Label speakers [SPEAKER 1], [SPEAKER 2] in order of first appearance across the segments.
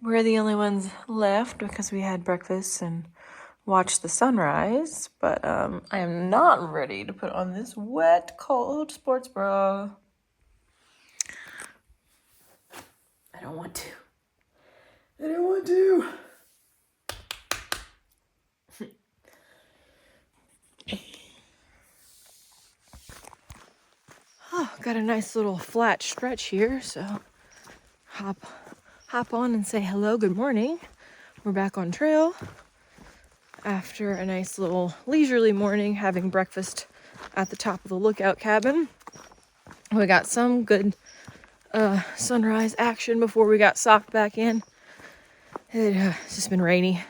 [SPEAKER 1] we're the only ones left because we had breakfast and watched the sunrise, but I am not ready to put on this wet, cold sports bra. I don't want to. I don't want to. Oh, got a nice little flat stretch here, so hop on and say hello, good morning. We're back on trail after a nice little leisurely morning having breakfast at the top of the lookout cabin. We got some good sunrise action before we got socked back in. It's just been rainy.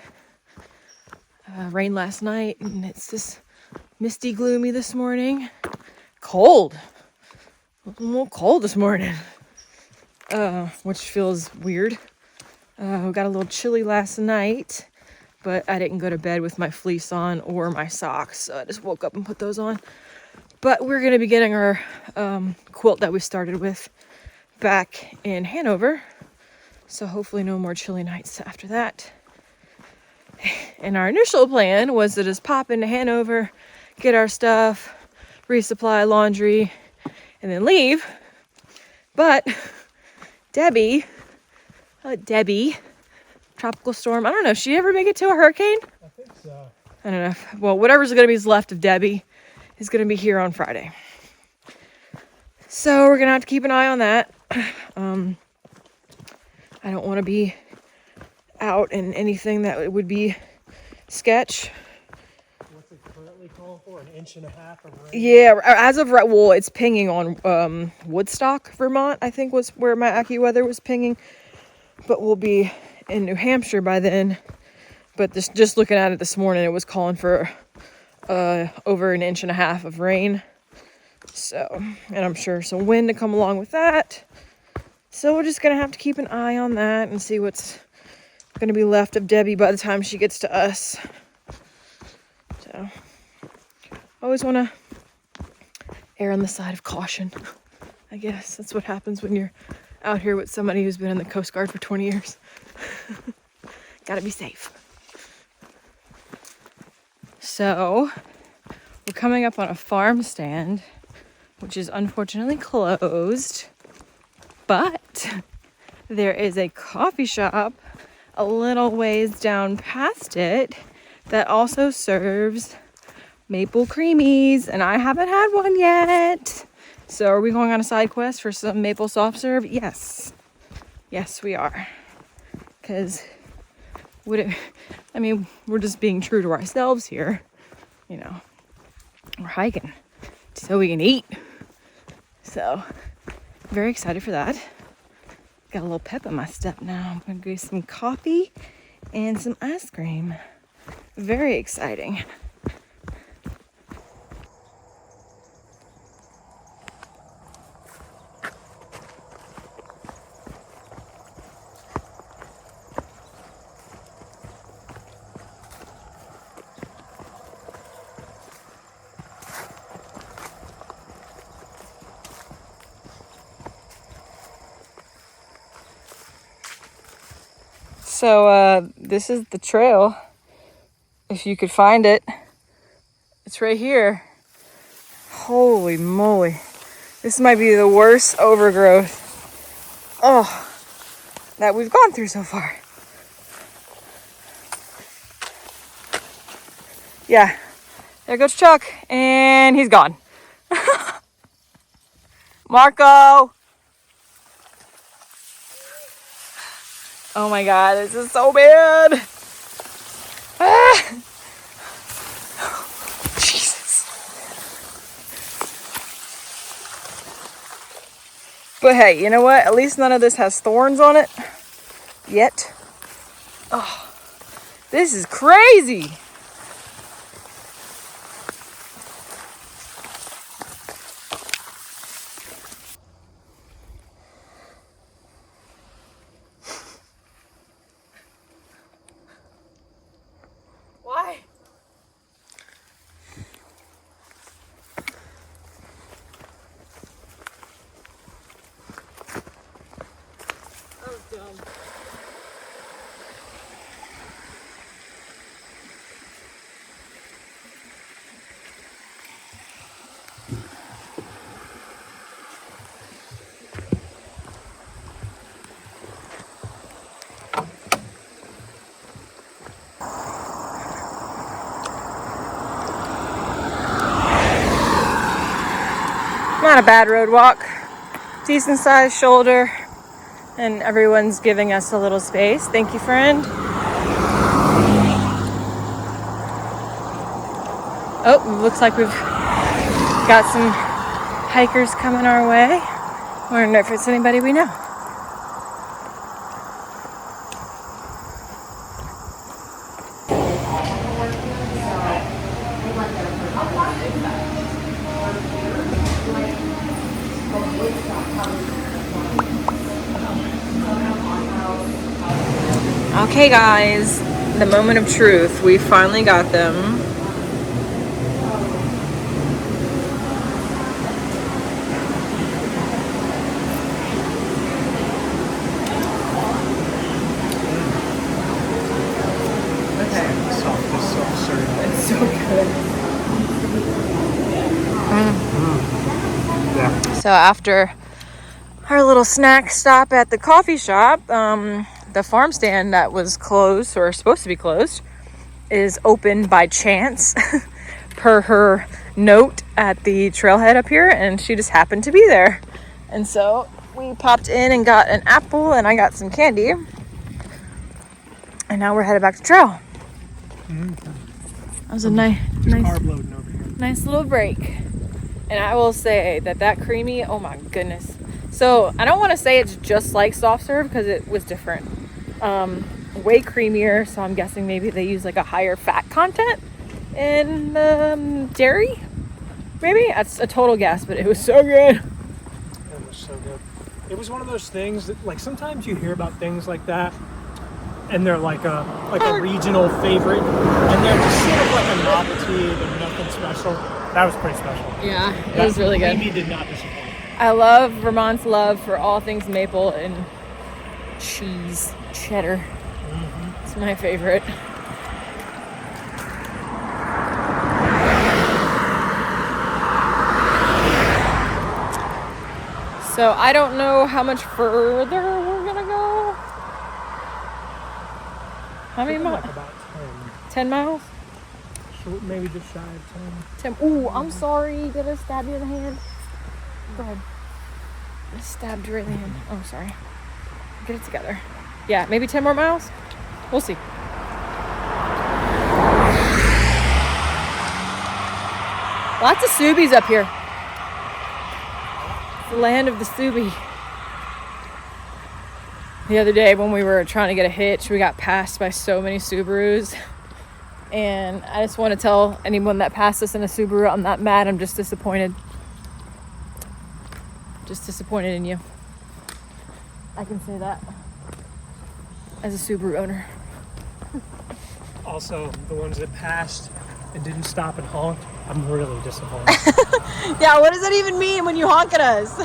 [SPEAKER 1] Rain last night, and it's just misty, gloomy this morning. Cold. A little cold this morning, which feels weird. We got a little chilly last night, but I didn't go to bed with my fleece on or my socks, so I just woke up and put those on. But we're going to be getting our quilt that we started with back in Hanover, so hopefully no more chilly nights after that. And our initial plan was to just pop into Hanover, get our stuff, resupply laundry, and then leave. But Debbie, tropical storm, I don't know, she ever make it to a hurricane?
[SPEAKER 2] I think so.
[SPEAKER 1] I don't know. Well, whatever's going to be left of Debbie is going to be here on Friday. So we're going to have to keep an eye on that. I don't want to be out in anything that would be sketch.
[SPEAKER 2] What's it currently calling for? 1.5 inches of rain?
[SPEAKER 1] Yeah, as of right, well, it's pinging on Woodstock, Vermont, I think was where my AccuWeather was pinging. But we'll be in New Hampshire by then. But just looking at it this morning, it was calling for over 1.5 inches of rain. So, and I'm sure some wind to come along with that. So we're just going to have to keep an eye on that and see what's going to be left of Debbie by the time she gets to us. So, always want to err on the side of caution. I guess that's what happens when you're out here with somebody who's been in the Coast Guard for 20 years. Gotta be safe. So, we're coming up on a farm stand, which is unfortunately closed, but there is a coffee shop a little ways down past it that also serves maple creamies, and I haven't had one yet. So are we going on a side quest for some maple soft serve? Yes, we are, because we're just being true to ourselves here, we're hiking so we can eat. So very excited for that. Got a little pep in my step now. I'm gonna get some coffee and some ice cream. Very exciting. So this is the trail, if you could find it. It's right here. Holy moly. This might be the worst overgrowth that we've gone through so far. Yeah, there goes Chuck, and he's gone. Marco! Oh my god, this is so bad! Jesus. But hey, you know what? At least none of this has thorns on it. Yet. Oh, this is crazy! Why? That was dumb. not a bad road walk. Decent sized shoulder. And everyone's giving us a little space. Thank you, friend. Oh, looks like we've got some hikers coming our way. Wonder if it's anybody we know. Okay, guys, the moment of truth. We finally got them. It's so good.
[SPEAKER 2] Yeah.
[SPEAKER 1] So after our little snack stop at the coffee shop, the farm stand that was closed or supposed to be closed is open by chance per her note at the trailhead up here, and she just happened to be there. And so we popped in and got an apple, and I got some candy. And now we're headed back to trail. That was a nice
[SPEAKER 2] Carb loading over here.
[SPEAKER 1] nice little break. And I will say that creamy, oh my goodness. So I don't want to say it's just like soft serve because it was different. Way creamier, so I'm guessing maybe they use like a higher fat content in dairy. Maybe that's a total guess, but it was so good.
[SPEAKER 2] It was so good. It was one of those things that, like, sometimes you hear about things like that, and they're like a regional favorite, and they're just sort of like a novelty. They're nothing special. That was pretty special.
[SPEAKER 1] Yeah, it was really good.
[SPEAKER 2] Amy did not disappoint.
[SPEAKER 1] I love Vermont's love for all things maple and cheese, cheddar. It's my favorite. So I don't know how much further we're gonna go. How many miles?
[SPEAKER 2] Like about
[SPEAKER 1] 10 miles?
[SPEAKER 2] 10. Maybe just shy of
[SPEAKER 1] 10. Ooh, I'm sorry. Did I stab you in the hand? Go ahead. I stabbed you right in the hand. Oh, sorry. Get it together. Yeah, maybe 10 more miles? We'll see. Lots of Subies up here. It's the land of the Subie. The other day when we were trying to get a hitch, we got passed by so many Subarus. And I just want to tell anyone that passed us in a Subaru, I'm not mad, I'm just disappointed. Just disappointed in you. I can say that as a Subaru owner.
[SPEAKER 2] Also, the ones that passed and didn't stop and honk, I'm really disappointed.
[SPEAKER 1] Yeah, what does that even mean when you honk at us?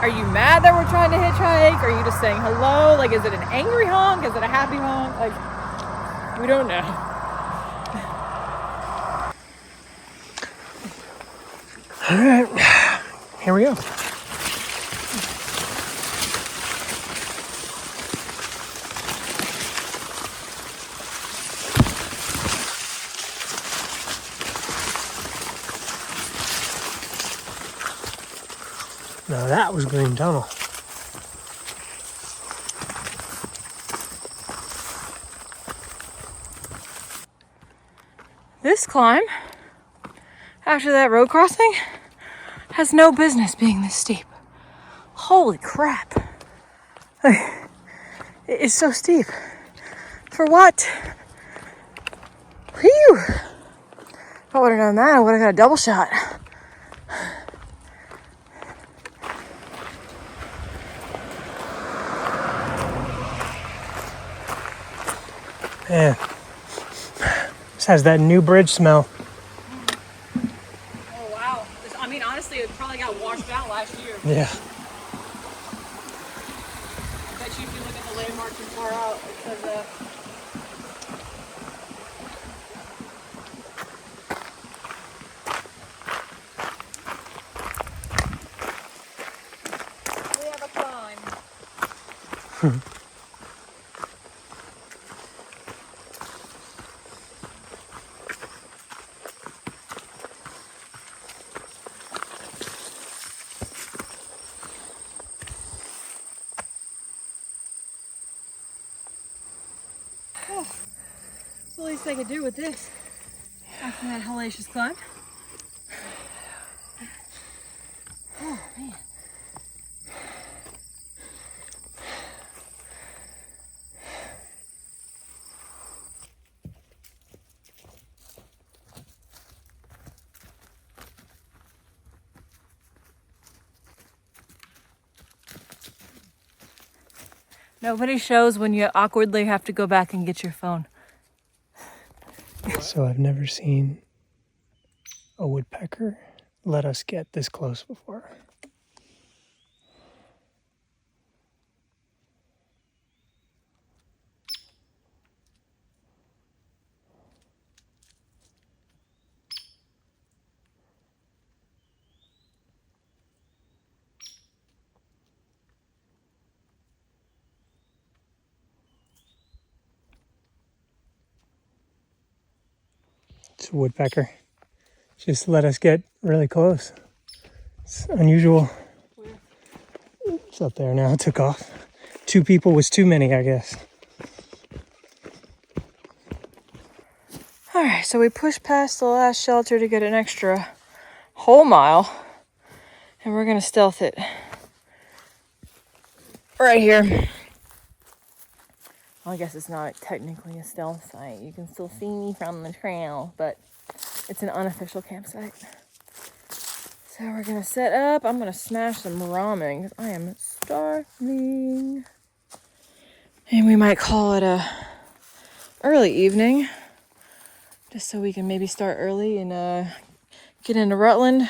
[SPEAKER 1] Are you mad that we're trying to hitchhike? Are you just saying hello? Like, is it an angry honk? Is it a happy honk? Like, we don't know.
[SPEAKER 2] All right, here we go. Now that was Green Tunnel.
[SPEAKER 1] This climb, after that road crossing, has no business being this steep. Holy crap. It is so steep. For what? Whew. If I would have known that, I would have got a double shot.
[SPEAKER 2] Man, this has that new bridge smell.
[SPEAKER 1] Oh, wow. I mean, honestly, it probably got washed out last year.
[SPEAKER 2] Yeah.
[SPEAKER 1] I bet you if you look at the landmarks and far out, it says, we have a climb. Oh, the least I could do with this after that hellacious climb. Oh, man. Nobody shows when you awkwardly have to go back and get your phone.
[SPEAKER 2] So I've never seen a woodpecker let us get this close before. It's a woodpecker. Just let us get really close. It's unusual. It's up there now. It took off. 2 people was too many, I guess.
[SPEAKER 1] All right, so we pushed past the last shelter to get an extra whole mile, and we're gonna stealth it right here. Well, I guess it's not technically a stealth site. You can still see me from the trail, but it's an unofficial campsite. So we're gonna set up. I'm gonna smash some ramen because I am starving. And we might call it a early evening, just so we can maybe start early and get into Rutland.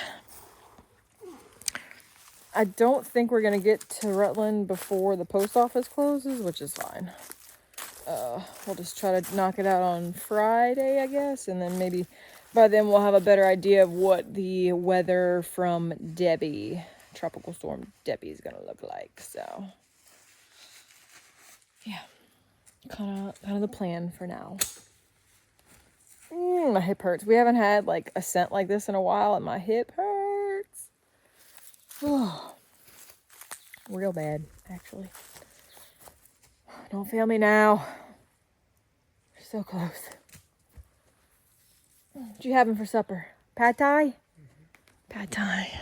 [SPEAKER 1] I don't think we're gonna get to Rutland before the post office closes, which is fine. We'll just try to knock it out on Friday, I guess, and then maybe by then we'll have a better idea of what the weather from Debbie, Tropical Storm Debbie, is gonna look like. So, yeah, kind of the plan for now. My hip hurts. We haven't had like a scent like this in a while, and my hip hurts. Oh, real bad, actually. Don't fail me now. So close. What you having for supper? Pad Thai? Pad Thai.